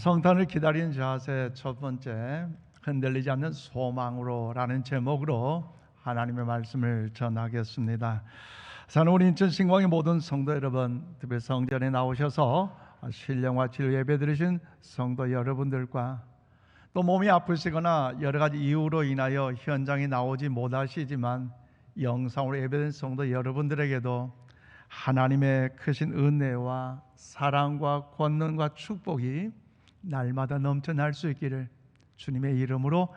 성탄을 기다리는 자세 첫 번째, 흔들리지 않는 소망으로라는 제목으로 하나님의 말씀을 전하겠습니다. 사는 우리 인천 신광의 모든 성도 여러분, 특biệt 성전에 나오셔서 신령과 진료 예배 드리신 성도 여러분들과 또 몸이 아프시거나 여러 가지 이유로 인하여 현장에 나오지 못하시지만 영상으로 예배드린 성도 여러분들에게도 하나님의 크신 은혜와 사랑과 권능과 축복이 날마다 넘쳐날 수 있기를 주님의 이름으로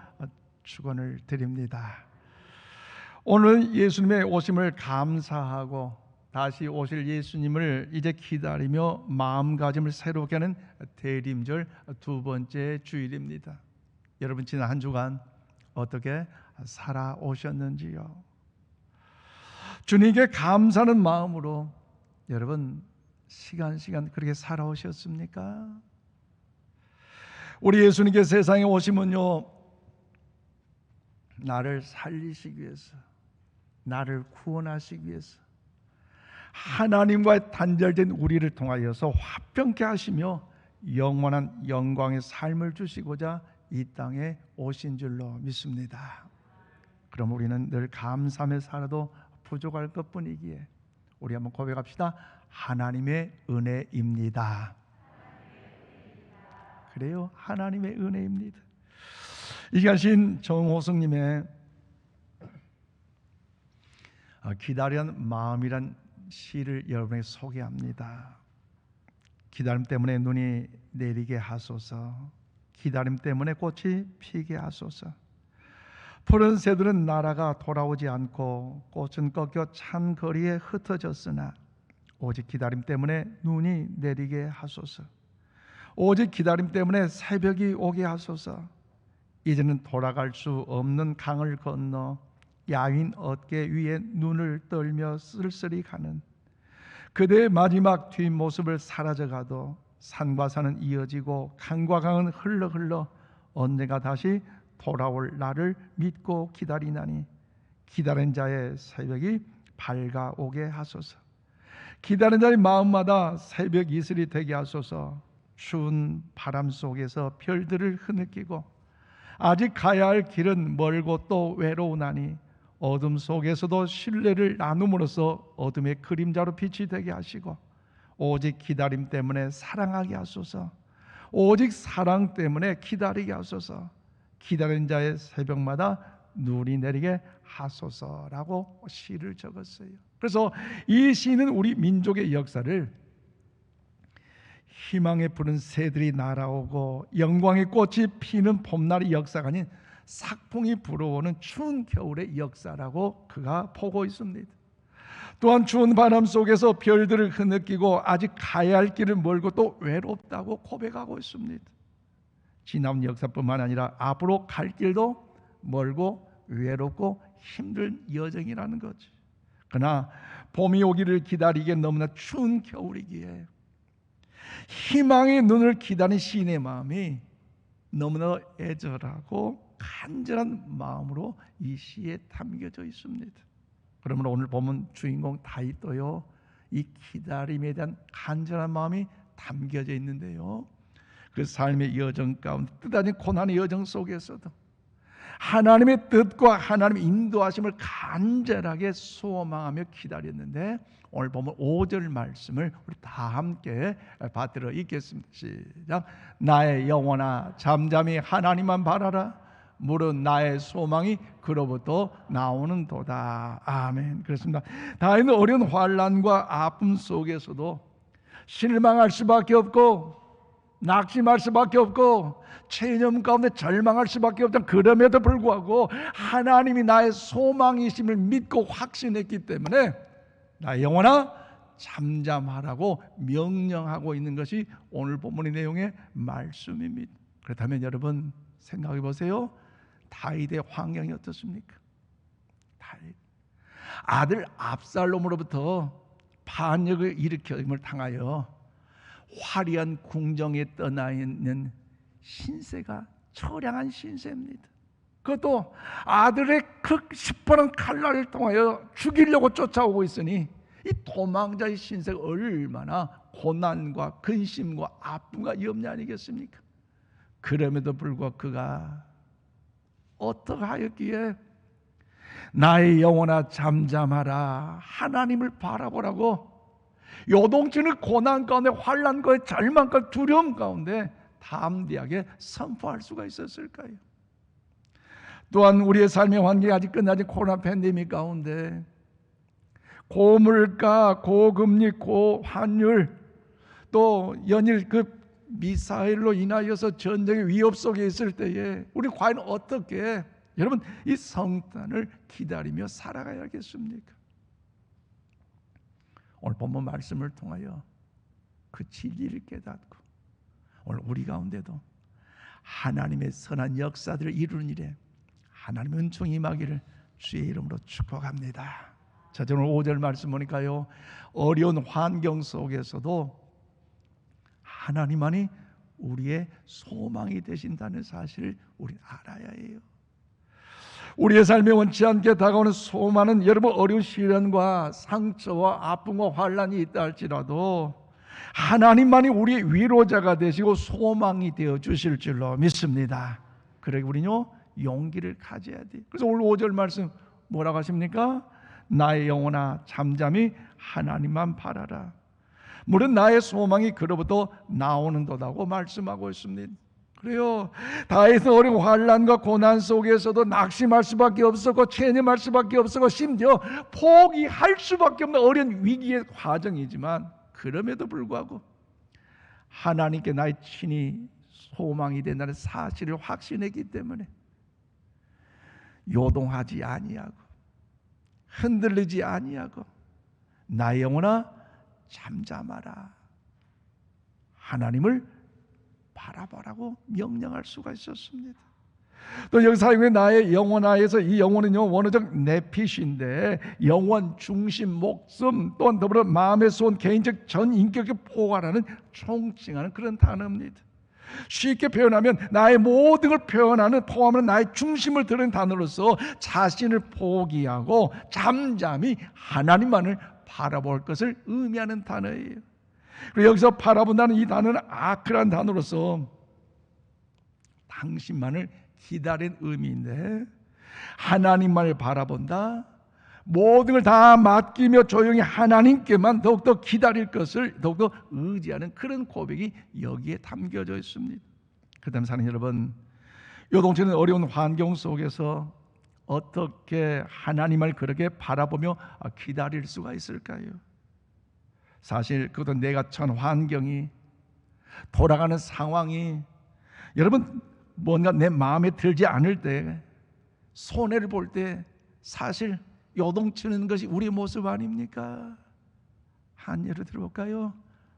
축원을 드립니다. 오늘 예수님의 오심을 감사하고 다시 오실 예수님을 이제 기다리며 마음가짐을 새롭게 하는 대림절 두 번째 주일입니다. 여러분 지난 한 주간 어떻게 살아오셨는지요? 주님께 감사하는 마음으로 여러분 시간 그렇게 살아오셨습니까? 우리 예수님께 세상에 오시면요, 나를 살리시기 위해서, 나를 구원하시기 위해서 하나님과의 단절된 우리를 통하여서 화평케 하시며 영원한 영광의 삶을 주시고자 이 땅에 오신 줄로 믿습니다. 그럼 우리는 늘 감사하며 살아도 부족할 것뿐이기에 우리 한번 고백합시다. 하나님의 은혜입니다. 그래요, 하나님의 은혜입니다. 이가신 정호성님의 기다리는 마음이란 시를 여러분에게 소개합니다. 기다림 때문에 눈이 내리게 하소서, 기다림 때문에 꽃이 피게 하소서. 푸른 새들은 날아가 돌아오지 않고 꽃은 꺾여 찬 거리에 흩어졌으나 오직 기다림 때문에 눈이 내리게 하소서. 오직 기다림 때문에 새벽이 오게 하소서. 이제는 돌아갈 수 없는 강을 건너 야윈 어깨 위에 눈을 떨며 쓸쓸히 가는 그대의 마지막 뒷모습을 사라져가도 산과 산은 이어지고 강과 강은 흘러 언젠가 다시 돌아올 나를 믿고 기다리나니 기다린 자의 새벽이 밝아오게 하소서. 기다린 자의 마음마다 새벽 이슬이 되게 하소서. 추운 바람 속에서 별들을 흐느끼고 아직 가야 할 길은 멀고 또 외로우나니 어둠 속에서도 신뢰를 나눔으로써 어둠의 그림자로 빛이 되게 하시고 오직 기다림 때문에 사랑하게 하소서. 오직 사랑 때문에 기다리게 하소서. 기다린 자의 새벽마다 눈이 내리게 하소서라고 시를 적었어요. 그래서 이 시는 우리 민족의 역사를 희망의 푸른 새들이 날아오고 영광의 꽃이 피는 봄날의 역사가 아닌 삭풍이 불어오는 추운 겨울의 역사라고 그가 보고 있습니다. 또한 추운 바람 속에서 별들을 흐느끼고 아직 가야 할 길은 멀고 또 외롭다고 고백하고 있습니다. 지나온 역사뿐만 아니라 앞으로 갈 길도 멀고 외롭고 힘든 여정이라는 거지. 그러나 봄이 오기를 기다리기에 너무나 추운 겨울이기에 희망의 눈을 기다리는 시인의 마음이 너무나 애절하고 간절한 마음으로 이 시에 담겨져 있습니다. 그러므로 오늘 보면 주인공 다윗도요, 이 기다림에 대한 간절한 마음이 담겨져 있는데요, 그 삶의 여정 가운데 뜻아닌 고난의 여정 속에서도 하나님의 뜻과 하나님의 인도하심을 간절하게 소망하며 기다렸는데 오늘 보면 5절 말씀을 우리 다 함께 받들어 읽겠습니다. 시작. 나의 영혼아 잠잠히 하나님만 바라라. 물은 나의 소망이 그로부터 나오는도다. 아멘. 그렇습니다. 다윗은 어려운 환난과 아픔 속에서도 실망할 수밖에 없고 낙심할 수밖에 없고 체념 가운데 절망할 수밖에 없다. 그럼에도 불구하고 하나님이 나의 소망이심을 믿고 확신했기 때문에 나의 영혼아 잠잠하라고 명령하고 있는 것이 오늘 본문의 내용의 말씀입니다. 그렇다면 여러분 생각해 보세요. 다윗의 환경이 어떻습니까? 다윗 아들 압살롬으로부터 반역을 일으킴을 당하여 화려한 궁정에 떠나 있는 신세가 처량한 신세입니다. 그것도 아들의 그 시퍼런 칼날을 통하여 죽이려고 쫓아오고 있으니 이 도망자의 신세가 얼마나 고난과 근심과 아픔과 염려 아니겠습니까? 그럼에도 불구하고 그가 어떻게 하였기에 나의 영혼아 잠잠하라 하나님을 바라보라고 요동치는 고난 가운데 환난 가운데 절망 가운데 두려움 가운데 담대하게 선포할 수가 있었을까요? 또한 우리의 삶의 환경이 아직 끝나지 코로나 팬데믹 가운데 고물가, 고금리, 고환율 또 연일 그 미사일로 인하여서 전쟁의 위협 속에 있을 때에 우리 과연 어떻게 여러분 이 성탄을 기다리며 살아가야겠습니까? 오늘 본문 말씀을 통하여 그 진리를 깨닫고 오늘 우리 가운데도 하나님의 선한 역사들을 이루는 일에 하나님의 은총이 임하기를 주의 이름으로 축복합니다. 자, 오늘 5절 말씀 보니까요, 어려운 환경 속에서도 하나님만이 우리의 소망이 되신다는 사실을 우리 알아야 해요. 우리의 삶에 원치 않게 다가오는 수많은 여러분 어려운 시련과 상처와 아픔과 환난이 있다 할지라도 하나님만이 우리의 위로자가 되시고 소망이 되어 주실 줄로 믿습니다. 그러기 우리는요 용기를 가져야 돼. 그래서 오늘 5절 말씀 뭐라고 하십니까? 나의 영혼아 잠잠히 하나님만 바라라. 물론 나의 소망이 그로부터 나오는도다고 말씀하고 있습니다. 그래요. 다윗은 어려운 환난과 고난 속에서도 낙심할 수밖에 없었고 체념할 수밖에 없었고 심지어 포기할 수밖에 없는 어려운 위기의 과정이지만 그럼에도 불구하고 하나님께 나의 친히 소망이 된다는 사실을 확신했기 때문에 요동하지 아니하고 흔들리지 아니하고 나의 영혼아 잠잠하라 하나님을 바라보라고 명령할 수가 있었습니다. 또 여기 사용된 나의 영혼아에서 이 영혼은요 원어적 네핏인데 영혼, 중심, 목숨 또한 더불어 마음의 소원, 개인적 전 인격을 포괄하는 총칭하는 그런 단어입니다. 쉽게 표현하면 나의 모든 걸 표현하는 포함하는 나의 중심을 드러낸 단어로서 자신을 포기하고 잠잠히 하나님만을 바라볼 것을 의미하는 단어예요. 그리고 여기서 바라본다는 이 단어는 아크란 단어로서 당신만을 기다린 의미인데 하나님만을 바라본다, 모든 걸 다 맡기며 조용히 하나님께만 더욱더 기다릴 것을 더욱더 의지하는 그런 고백이 여기에 담겨져 있습니다. 그 다음 사는 여러분, 요동치는 어려운 환경 속에서 어떻게 하나님을 그렇게 바라보며 기다릴 수가 있을까요? 사실 그것도 내가 처한 환경이 돌아가는 상황이 여러분 뭔가 내 마음에 들지 않을 때 손해를 볼 때 사실 요동치는 것이 우리의 모습 아닙니까? 한 예를 들어볼까요?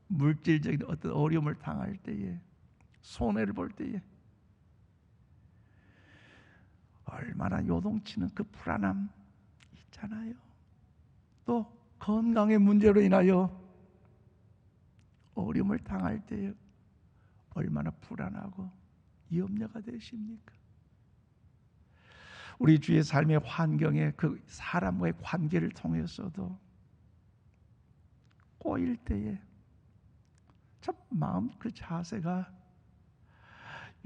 물질적인 어떤 어려움을 당할 때에 손해를 볼 때에 얼마나 요동치는 그 불안함 있잖아요. 또 건강의 문제로 인하여 어려움을 당할 때에 얼마나 불안하고 염려가 되십니까? 우리 주의 삶의 환경에 그 사람과의 관계를 통해서도 꼬일 때에 참 마음 그 자세가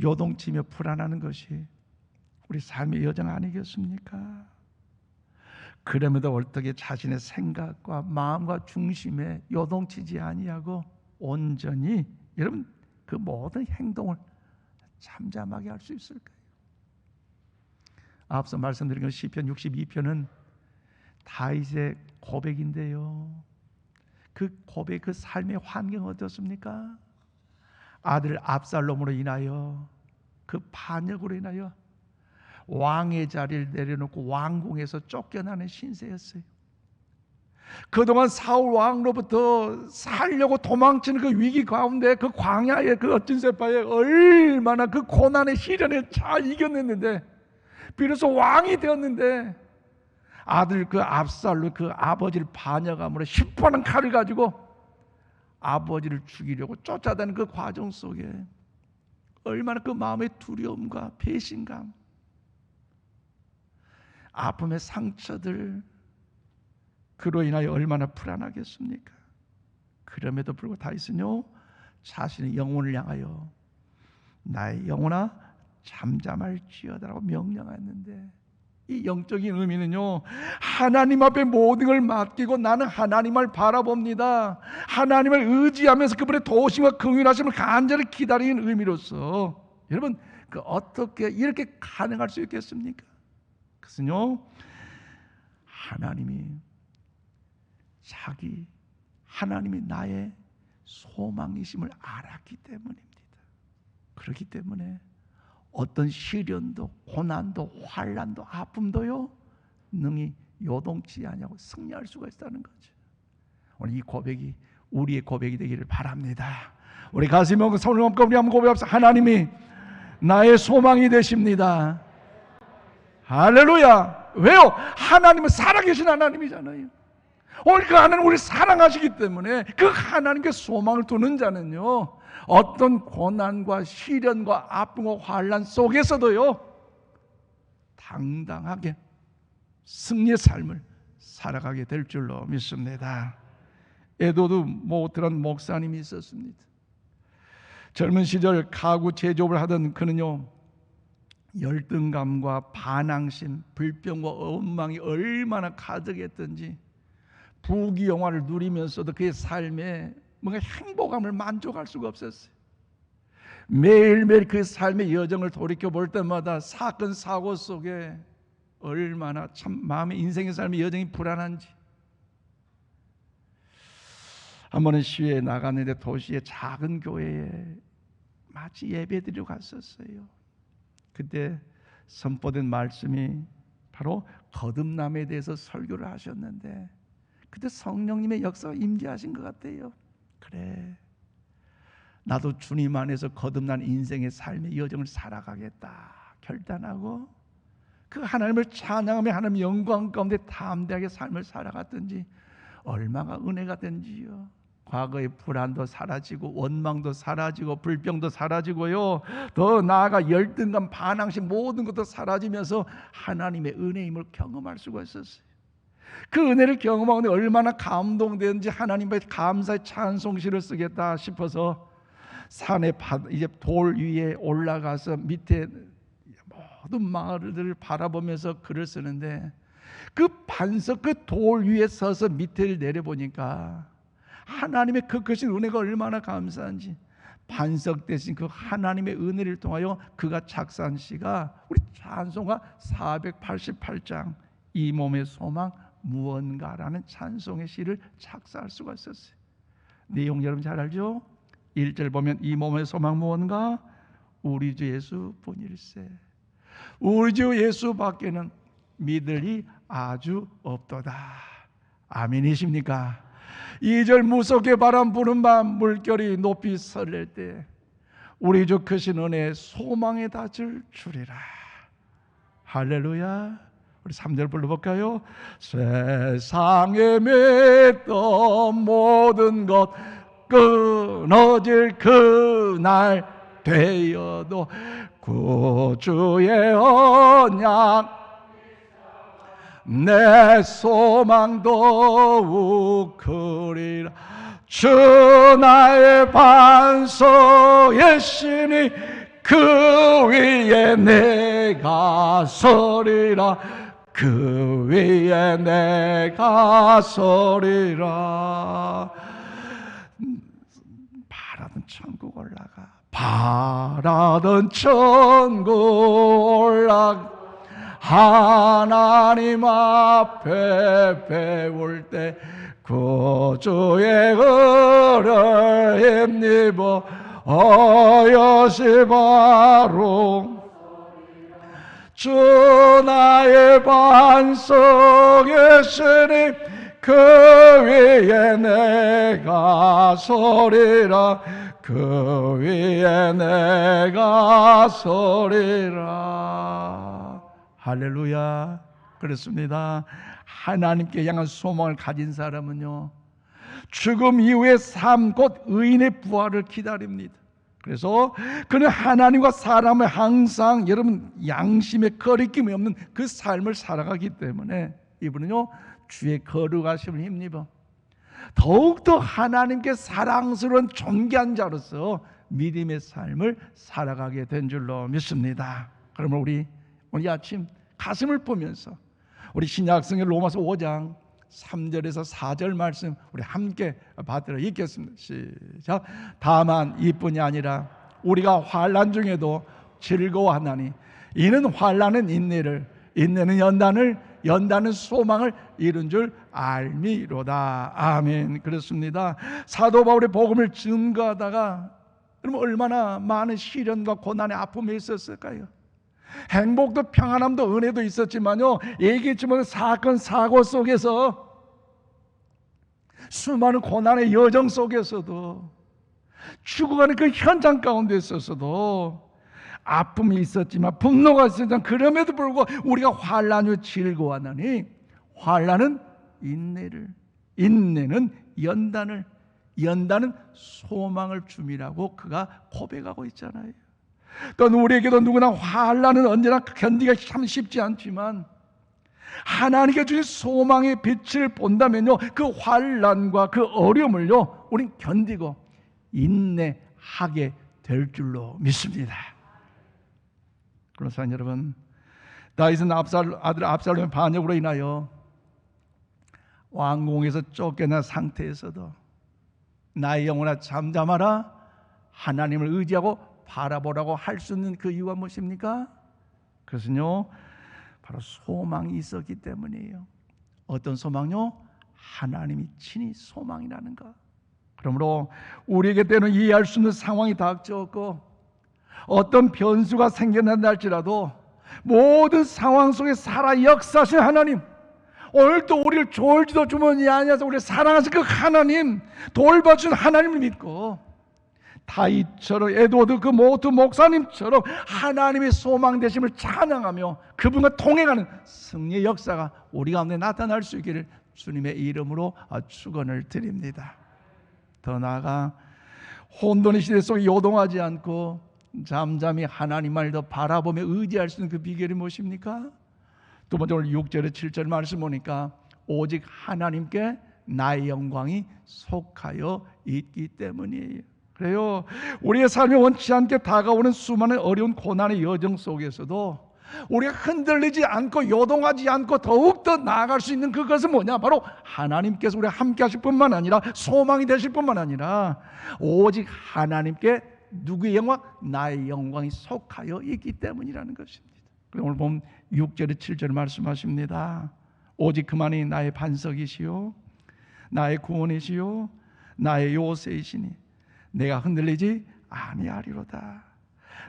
요동치며 불안하는 것이 우리 삶의 여정 아니겠습니까? 그럼에도 어떻게 자신의 생각과 마음과 중심에 요동치지 아니하고 온전히 여러분 그 모든 행동을 잠잠하게 할 수 있을까요? 앞서 말씀드린 건 시편 62편은 다윗의 고백인데요. 그 고백, 그 삶의 환경은 어떻습니까? 아들 압살롬으로 인하여 그 반역으로 인하여 왕의 자리를 내려놓고 왕궁에서 쫓겨나는 신세였어요. 그동안 사울 왕으로부터 살려고 도망치는 그 위기 가운데 그 광야의 그 어진 세파에 얼마나 그 고난의 시련을 잘 이겨냈는데 비로소 왕이 되었는데 아들 그 압살로 그 아버지를 반역함으로 10번은 칼을 가지고 아버지를 죽이려고 쫓아다니는 그 과정 속에 얼마나 그 마음의 두려움과 배신감, 아픔의 상처들 그로 인하여 얼마나 불안하겠습니까? 그럼에도 불구하고 다윗은요 자신의 영혼을 향하여 나의 영혼아 잠잠할지어다라고 명령했는데, 이 영적인 의미는요, 하나님 앞에 모든 걸 맡기고 나는 하나님을 바라봅니다, 하나님을 의지하면서 그분의 도우심과 긍휼하심을 간절히 기다리는 의미로서, 여러분 그 어떻게 이렇게 가능할 수 있겠습니까? 그것은요, 하나님이 나의 소망이심을 알았기 때문입니다. 그렇기 때문에 어떤 시련도 고난도 환난도 아픔도요 능히 요동치 아니하고 승리할 수가 있다는 거죠. 오늘 이 고백이 우리의 고백이 되기를 바랍니다. 우리 가슴에 얹고 손을 얹고 우리 한번 고백합시다. 하나님이 나의 소망이 되십니다. 할렐루야. 왜요? 하나님은 살아계신 하나님이잖아요. 오늘 그 하나님 우리 사랑하시기 때문에 그 하나님께 소망을 두는 자는요, 어떤 고난과 시련과 아픔과 환난 속에서도요 당당하게 승리의 삶을 살아가게 될 줄로 믿습니다. 에도드 모트란 목사님이 있었습니다. 젊은 시절 가구 제조업을 하던 그는요, 열등감과 반항심, 불평과 원망이 얼마나 가득했던지 부귀영화를 누리면서도 그의 삶에 뭔가 행복함을 만족할 수가 없었어요. 매일매일 그 삶의 여정을 돌이켜볼 때마다 사건 사고 속에 얼마나 참 마음의 인생의 삶의 여정이 불안한지. 한 번은 시외에 나갔는데 도시의 작은 교회에 마치 예배드리러 갔었어요. 그때 선포된 말씀이 바로 거듭남에 대해서 설교를 하셨는데, 그때 성령님의 역사가 임재하신 것 같아요. 그래, 나도 주님 안에서 거듭난 인생의 삶의 여정을 살아가겠다 결단하고 그 하나님을 찬양하며 하나님 영광 가운데 담대하게 삶을 살아갔든지 얼마나 은혜가 된지요. 과거의 불안도 사라지고 원망도 사라지고 불평도 사라지고요, 더 나아가 열등감, 반항심 모든 것도 사라지면서 하나님의 은혜임을 경험할 수가 있었어요. 그 은혜를 경험하는데 얼마나 감동되는지 하나님께 감사의 찬송시를 쓰겠다 싶어서 산에 이제 돌 위에 올라가서 밑에 모든 마을들을 바라보면서 글을 쓰는데, 그 반석 그 돌 위에 서서 밑에를 내려보니까 하나님의 그 크신 은혜가 얼마나 감사한지, 반석 대신 그 하나님의 은혜를 통하여 그가 작사한 시가 우리 찬송가 488장 이 몸의 소망 무언가라는 찬송의 시를 작사할 수가 있었어요. 내용 여러분 잘 알죠? 1절 보면 이 몸의 소망 무언가 우리 주 예수 뿐일세. 우리 주 예수 밖에는 믿으리 아주 없도다. 아멘이십니까? 2절 무섭게 바람 부는 밤 물결이 높이 설렐 때 우리 주 크신 은혜 소망에 닿을 줄이라. 할렐루야. 우리 3절 불러볼까요? 세상에 맺던 모든 것 끊어질 그날 되어도 구주의 언약 내 소망 더욱 크리라. 주 나의 반석의 신이 그 위에 내가 서리라. 그 위에 내가 서리라. 바라던 천국 올라가, 바라던 천국 올라가, 하나님 앞에 배울 때 구주의 은혜를 힘입어 어여시 바로 주 나의 반석의 신이 그 위에 내가 서리라. 그 위에 내가 서리라. 할렐루야. 그렇습니다. 하나님께 향한 소망을 가진 사람은요, 죽음 이후의 삶 곧 의인의 부활을 기다립니다. 그래서 그는 하나님과 사람을 항상 여러분 양심의 거리낌이 없는 그 삶을 살아가기 때문에 이분은요 주의 거룩하심을 힘입어 더욱더 하나님께 사랑스러운 존귀한 자로서 믿음의 삶을 살아가게 된 줄로 믿습니다. 그러면 우리 오늘 아침 가슴을 보면서 우리 신약성의 로마서 5장 3절에서 4절 말씀 우리 함께 받들어 읽겠습니다. 시작. 다만 이뿐이 아니라 우리가 환난 중에도 즐거워하나니 이는 환난은 인내를, 인내는 연단을, 연단은 소망을 이룬 줄 알미로다. 아멘. 그렇습니다. 사도 바울의 복음을 증거하다가 그러면 얼마나 많은 시련과 고난의 아픔이 있었을까요? 행복도 평안함도 은혜도 있었지만요, 얘기했지만 사건 사고 속에서 수많은 고난의 여정 속에서도 죽어가는 그 현장 가운데 있어서도 아픔이 있었지만 분노가 있었지만 그럼에도 불구하고 우리가 환난을 즐거워하나니 환난은 인내를, 인내는 연단을, 연단은 소망을 줌이라고 그가 고백하고 있잖아요. 또 우리에게도 누구나 환난은 언제나 견디기가 참 쉽지 않지만 하나님께 주신 소망의 빛을 본다면요, 그 환난과 그 어려움을요 우린 견디고 인내하게 될 줄로 믿습니다. 그런 사랑 여러분, 다윗은 아들 압살롬의 반역으로 인하여 왕궁에서 쫓겨난 상태에서도 나의 영혼아 잠잠하라, 하나님을 의지하고 바라보라고 할 수 있는 그 이유가 무엇입니까? 그것은요 바로 소망이 있었기 때문이에요. 어떤 소망요? 하나님이 친히 소망이라는 것. 그러므로 우리에게 때는 이해할 수 없는 상황이 닥쳤고 어떤 변수가 생겨난다 할지라도 모든 상황 속에 살아 역사하신 하나님, 오늘도 우리를 졸지도 주머니에 안에서 우리를 사랑하신 그 하나님, 돌봐준 하나님을 믿고 다윗처럼 에드워드 그 모트 목사님처럼 하나님의 소망 되심을 찬양하며 그분과 동행하는 승리의 역사가 우리 가운데 나타날 수 있기를 주님의 이름으로 축원을 드립니다. 더 나아가 혼돈의 시대 속에 요동하지 않고 잠잠히 하나님만을 더 바라보며 의지할 수 있는 그 비결이 무엇입니까? 두 번째 오늘 6절에 7절 말씀 보니까 오직 하나님께 나의 영광이 속하여 있기 때문이에요. 그래요. 우리의 삶에 원치 않게 다가오는 수많은 어려운 고난의 여정 속에서도 우리가 흔들리지 않고 요동하지 않고 더욱더 나아갈 수 있는 그것은 뭐냐? 바로 하나님께서 우리와 함께 하실 뿐만 아니라 소망이 되실 뿐만 아니라 오직 하나님께 누구의 영광? 나의 영광이 속하여 있기 때문이라는 것입니다. 오늘 보면 6절에 7절 말씀하십니다. 오직 그만이 나의 반석이시요 나의 구원이시요 나의 요새이시니 내가 흔들리지 아니하리로다.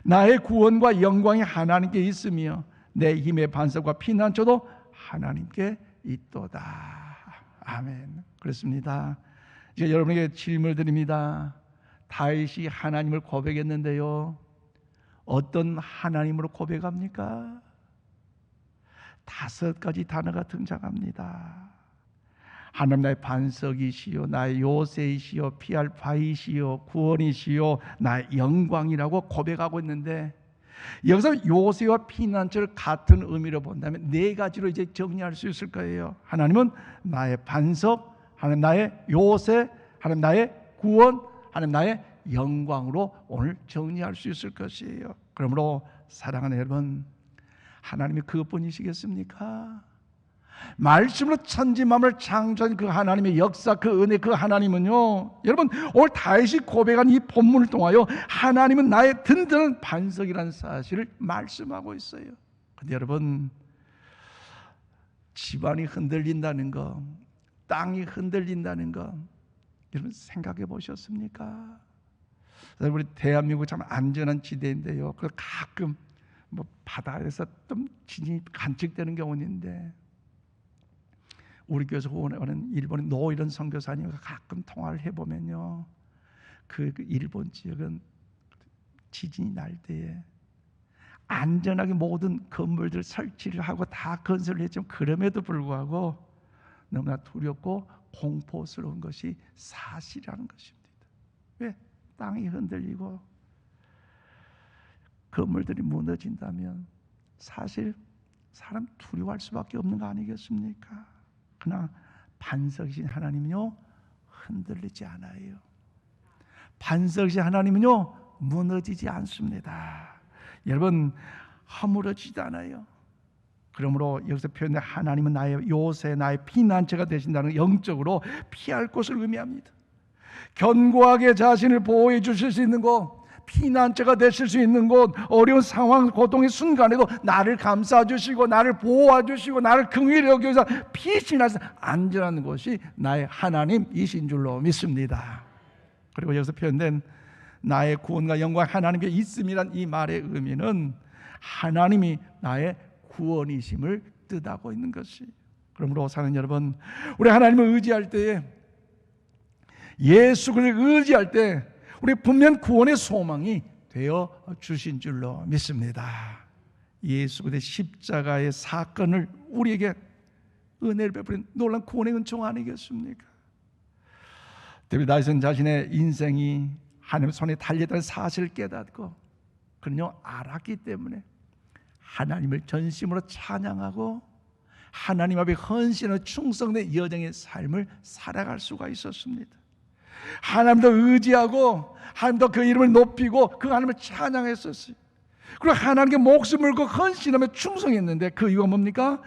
나의 구원과 영광이 하나님께 있으며 내 힘의 반석과 피난처도 하나님께 있도다. 아멘. 그렇습니다. 이제 여러분에게 질문을 드립니다. 다윗이 하나님을 고백했는데요, 어떤 하나님으로 고백합니까? 5가지 단어가 등장합니다. 하나님 나의 반석이시요 나의 요새이시요 피할 바이시요 구원이시요 나의 영광이라고 고백하고 있는데, 여기서 요새와 피난처를 같은 의미로 본다면 4가지로 이제 정리할 수 있을 거예요. 하나님은 나의 반석, 하나님 나의 요새, 하나님 나의 구원, 하나님 나의 영광으로 오늘 정리할 수 있을 것이에요. 그러므로 사랑하는 여러분, 하나님이 그것뿐이시겠습니까? 말씀으로 천지만물을 창조한 그 하나님의 역사, 그 은혜, 그 하나님은요, 여러분 오늘 다윗이 고백한 이 본문을 통하여 하나님은 나의 든든한 반석이라는 사실을 말씀하고 있어요. 근데 여러분, 집안이 흔들린다는 거, 땅이 흔들린다는 거 여러분 생각해 보셨습니까? 우리 대한민국 참 안전한 지대인데요, 그 가끔 뭐 바다에서 좀 진이 관측되는 경우는 있는데, 우리 교회에서 후원하는 일본의 노이런 선교사님과 가끔 통화를 해보면요, 그 일본 지역은 지진이 날 때에 안전하게 모든 건물들 설치를 하고 다 건설을 했지만 그럼에도 불구하고 너무나 두렵고 공포스러운 것이 사실이라는 것입니다. 왜? 땅이 흔들리고 건물들이 무너진다면 사실 사람 두려워할 수밖에 없는 거 아니겠습니까? 그러나 반석이신 하나님은요 흔들리지 않아요. 반석이신 하나님은요 무너지지 않습니다. 여러분, 허물어지지 않아요. 그러므로 여기서 표현된 하나님은 나의 요새, 나의 피난처가 되신다는 영적으로 피할 곳을 의미합니다. 견고하게 자신을 보호해 주실 수 있는 곳, 피난처가 되실 수 있는 곳, 어려운 상황, 고통의 순간에도 나를 감싸 주시고 나를 보호해 주시고 나를 긍휼히 여겨서 피신하셔서 안전한 곳이 나의 하나님이신 줄로 믿습니다. 그리고 여기서 표현된 나의 구원과 영광 하나님께 있음이란 이 말의 의미는 하나님이 나의 구원이심을 뜻하고 있는 것이. 그러므로 사는 여러분, 우리 하나님을 의지할 때에, 예수 그리스도를 의지할 때 우리 분명 구원의 소망이 되어 주신 줄로 믿습니다. 예수 그리스도의 십자가의 사건을 우리에게 은혜를 베푸는 놀라운 구원의 은총 아니겠습니까? 특히 다윗은 자신의 인생이 하나님의 손에 달렸다는 사실을 깨닫고 그는요 알았기 때문에 하나님을 전심으로 찬양하고 하나님 앞에 헌신하는 충성된 여정의 삶을 살아갈 수가 있었습니다. 하나님도 의지하고 하나님도 그 이름을 높이고 그 하나님을 찬양했었어요. 그리고 하나님께 목숨을 걸고 헌신하며 충성했는데 그 이유가 뭡니까?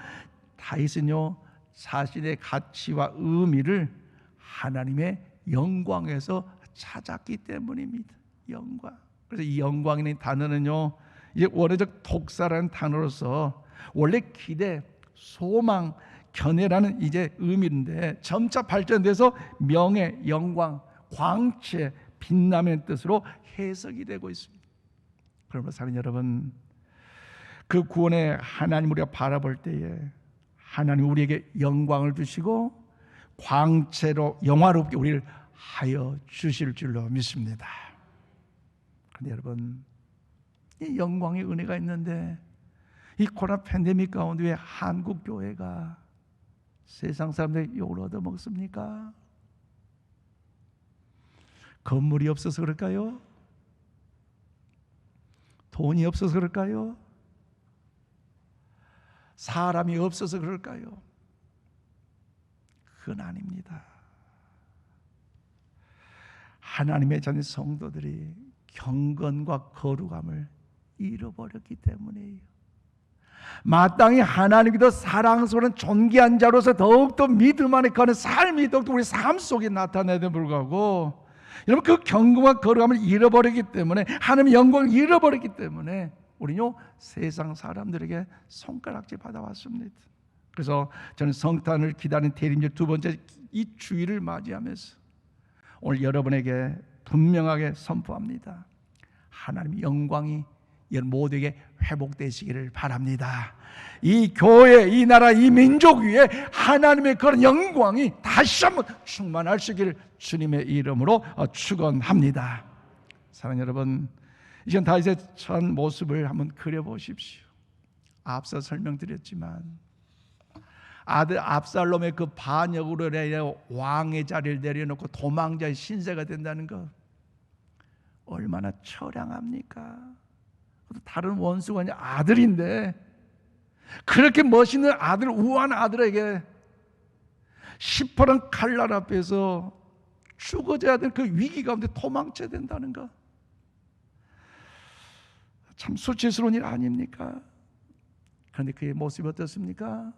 다윗은요 자신의 가치와 의미를 하나님의 영광에서 찾았기 때문입니다. 영광. 그래서 이 영광이라는 단어는요 이제 원어적 독사라는 단어로서 원래 기대, 소망, 견해라는 이제 의미인데 점차 발전돼서 명예, 영광, 광채, 빛남의 뜻으로 해석이 되고 있습니다. 그러므로 사는 여러분, 그 구원의 하나님 우리가 바라볼 때에 하나님 우리에게 영광을 주시고 광채로 영화롭게 우리를 하여 주실 줄로 믿습니다. 그런데 여러분, 이 영광의 은혜가 있는데 이 코로나 팬데믹 가운데 왜 한국 교회가 세상 사람들이 욕을 얻어먹습니까? 건물이 없어서 그럴까요? 돈이 없어서 그럴까요? 사람이 없어서 그럴까요? 그건 아닙니다. 하나님의 자녀 성도들이 경건과 거룩함을 잃어버렸기 때문이에요. 마땅히 하나님이 더 사랑스러운 존귀한 자로서 더욱더 믿음 안에 거는 삶이 더욱더 우리 삶 속에 나타내도 불구하고 여러분 그 경건과 거룩함을 잃어버렸기 때문에 하나님의 영광을 잃어버렸기 때문에 우리는요 세상 사람들에게 손가락질 받아왔습니다. 그래서 저는 성탄을 기다리는 대림절 두 번째 이 주일을 맞이하면서 오늘 여러분에게 분명하게 선포합니다. 하나님의 영광이 여러분 모두에게 회복되시기를 바랍니다. 이 교회, 이 나라, 이 민족 위에 하나님의 그런 영광이 다시 한번 충만하시기를 주님의 이름으로 축원합니다. 사랑하는 여러분, 이젠 다윗의 첫 모습을 한번 그려보십시오. 앞서 설명드렸지만 아들 압살롬의 그 반역으로 인해 왕의 자리를 내려놓고 도망자의 신세가 된다는 것 얼마나 처량합니까? 다른 원수가 아니라 아들인데 그렇게 멋있는 아들, 우아한 아들에게 시퍼런 칼날 앞에서 죽어져야 될 그 위기 가운데 도망쳐야 된다는 것 참 수치스러운 일 아닙니까? 그런데 그의 모습이 어떻습니까?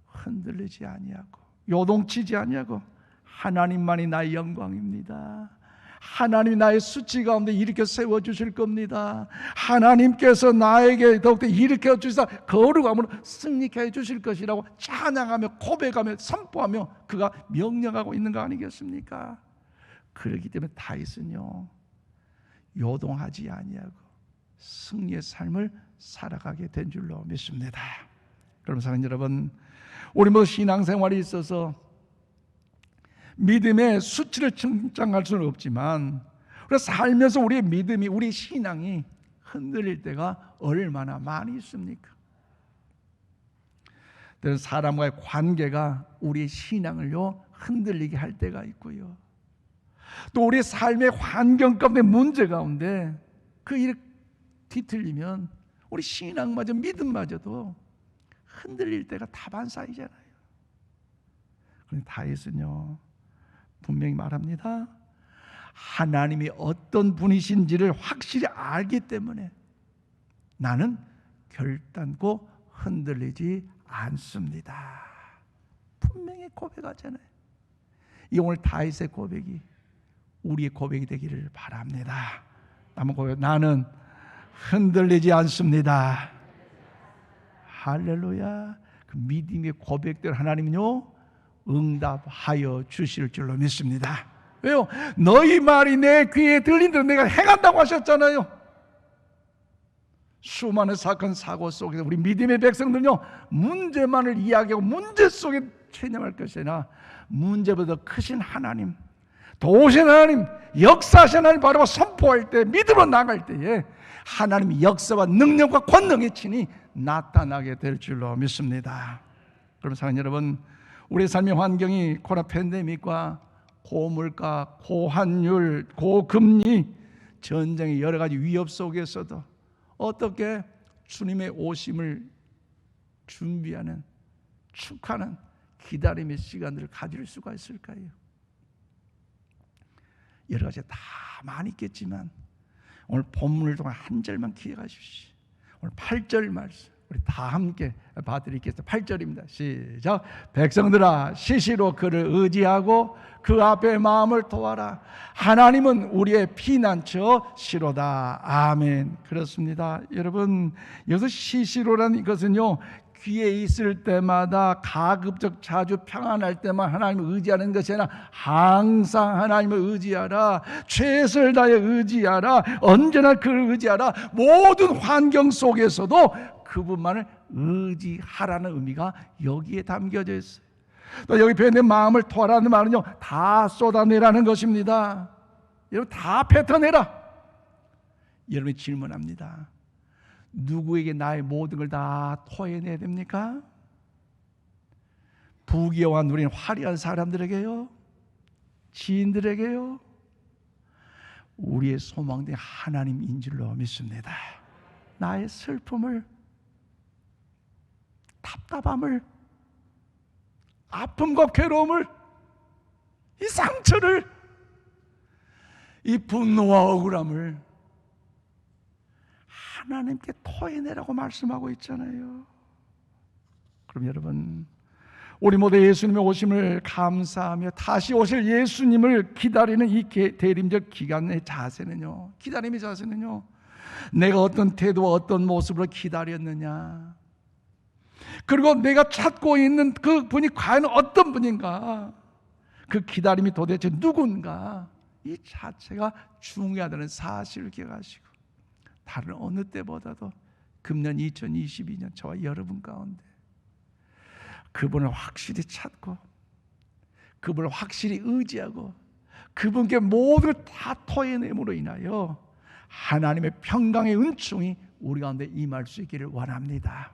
흔들리지 아니하고 요동치지 아니하고 하나님만이 나의 영광입니다. 하나님이 나의 수치 가운데 일으켜 세워주실 겁니다. 하나님께서 나에게 더욱더 일으켜 주시사 거룩함으로 승리케 해주실 것이라고 찬양하며 고백하며 선포하며 그가 명령하고 있는 거 아니겠습니까? 그렇기 때문에 다윗은요 요동하지 아니하고 승리의 삶을 살아가게 된 줄로 믿습니다. 그럼 사랑하는 여러분, 우리 모두 신앙생활에 있어서 믿음의 수치를 측정할 수는 없지만 우리가 살면서 우리의 믿음이, 우리 신앙이 흔들릴 때가 얼마나 많이 있습니까? 사람과의 관계가 우리의 신앙을요 흔들리게 할 때가 있고요, 또 우리의 삶의 환경 가운데 문제 가운데 그 일이 뒤틀리면 우리 신앙마저 믿음마저도 흔들릴 때가 다반사이잖아요. 그런데 다윗은요 분명히 말합니다. 하나님이 어떤 분이신지를 확실히 알기 때문에 나는 결단코 흔들리지 않습니다. 분명히 고백하잖아요. 이 오늘 다윗의 고백이 우리의 고백이 되기를 바랍니다. 한번 고백. 나는 흔들리지 않습니다. 할렐루야. 그 믿음의 고백대로 하나님은요 응답하여 주실 줄로 믿습니다. 왜요? 너희 말이 내 귀에 들린 대로 내가 행한다고 하셨잖아요. 수많은 사건 사고 속에서 우리 믿음의 백성들은요 문제만을 이야기하고 문제 속에 체념할 것이 아니라 문제보다 크신 하나님, 도우신 하나님, 역사하신 하나님 바라보고 선포할 때, 믿음으로 나갈 때에 하나님의 역사와 능력과 권능의 친히 나타나게 될 줄로 믿습니다. 그럼 사랑하는 여러분, 우리 삶의 환경이 코로나 팬데믹과 고물가, 고환율, 고금리, 전쟁의 여러 가지 위협 속에서도 어떻게 주님의 오심을 준비하는, 축하는 기다림의 시간들을 가질 수가 있을까요? 여러 가지 다 많이 있겠지만 오늘 본문을 통한 한 절만 기억하십시오. 오늘 8절 말씀 우리 다 함께 봐드리겠습니다. 8절입니다. 시작. 백성들아 시시로 그를 의지하고 그 앞에 마음을 토하라. 하나님은 우리의 피난처 시로다. 아멘. 그렇습니다. 여러분, 여기서 시시로라는 것은요 귀에 있을 때마다 가급적 자주 평안할 때만 하나님을 의지하는 것이 아니라 항상 하나님을 의지하라. 최선을 다해 의지하라. 언제나 그를 의지하라. 모든 환경 속에서도 그분만을 의지하라는 의미가 여기에 담겨져 있어요. 또 여기 표현된 마음을 토하라는 말은요 다 쏟아내라는 것입니다. 여러분 다 뱉어내라. 여러분이 질문합니다. 누구에게 나의 모든 걸 다 토해내야 됩니까? 부귀영화 누린 화려한 사람들에게요? 지인들에게요? 우리의 소망된 하나님인 줄로 믿습니다. 나의 슬픔을, 답답함을, 아픔과 괴로움을, 이 상처를, 이 분노와 억울함을 하나님께 토해내라고 말씀하고 있잖아요. 그럼 여러분, 우리 모두 예수님의 오심을 감사하며 다시 오실 예수님을 기다리는 이 대림적 기간의 자세는요, 기다림의 자세는요, 내가 어떤 태도와 어떤 모습으로 기다렸느냐, 그리고 내가 찾고 있는 그 분이 과연 어떤 분인가, 그 기다림이 도대체 누군가, 이 자체가 중요하다는 사실을 기억하시고 다른 어느 때보다도 금년 2022년 저와 여러분 가운데 그분을 확실히 찾고 그분을 확실히 의지하고 그분께 모든 걸 다 토해냄으로 인하여 하나님의 평강의 은총이 우리 가운데 임할 수 있기를 원합니다.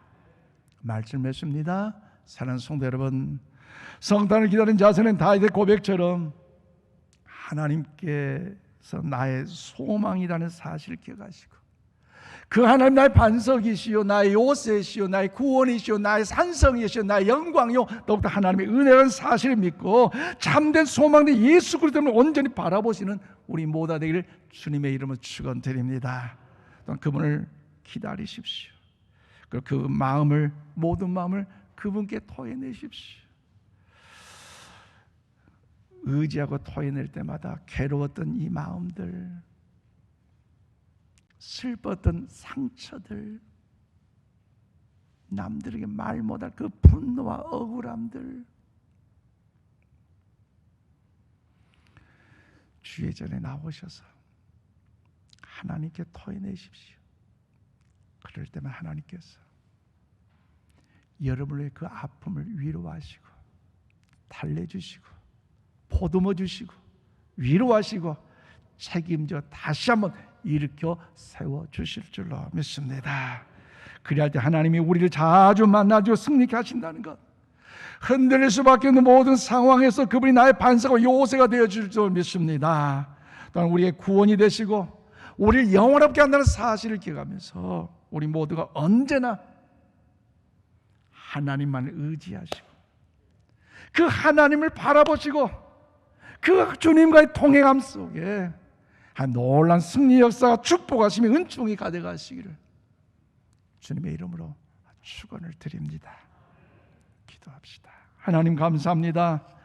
말씀 맺습니다. 사랑하는 성도 여러분, 성탄을 기다리는 자세는 다윗의 고백처럼 하나님께서 나의 소망이라는 사실을 기억하시고 그 하나님 나의 반석이시요 나의 요새시요 나의 구원이시요 나의 산성이시요 나의 영광이요 더욱더 하나님의 은혜라는 사실을 믿고 참된 소망된 예수 그리스도를 온전히 바라보시는 우리 모두가 되기를 주님의 이름으로 축원드립니다. 또한 그분을 기다리십시오. 그리고 그 마음을, 모든 마음을 그분께 토해내십시오. 의지하고 토해낼 때마다 괴로웠던 이 마음들, 슬펐던 상처들, 남들에게 말 못할 그 분노와 억울함들 주의 전에 나오셔서 하나님께 토해내십시오. 그럴 때만 하나님께서 여러분의 그 아픔을 위로하시고 달래주시고 보듬어 주시고 위로하시고 책임져 다시 한번 일으켜 세워주실 줄로 믿습니다. 그리할 때 하나님이 우리를 자주 만나주어 승리케 하신다는 것, 흔들릴 수밖에 없는 모든 상황에서 그분이 나의 반석과 요새가 되어줄 줄 믿습니다. 또한 우리의 구원이 되시고 우리를 영원롭게 한다는 사실을 기억하면서 우리 모두가 언제나 하나님만을 의지하시고 그 하나님을 바라보시고 그 주님과의 통행함 속에 놀란 승리 역사가 축복하시며 은총이 가득하시기를 주님의 이름으로 축원을 드립니다. 기도합시다. 하나님 감사합니다.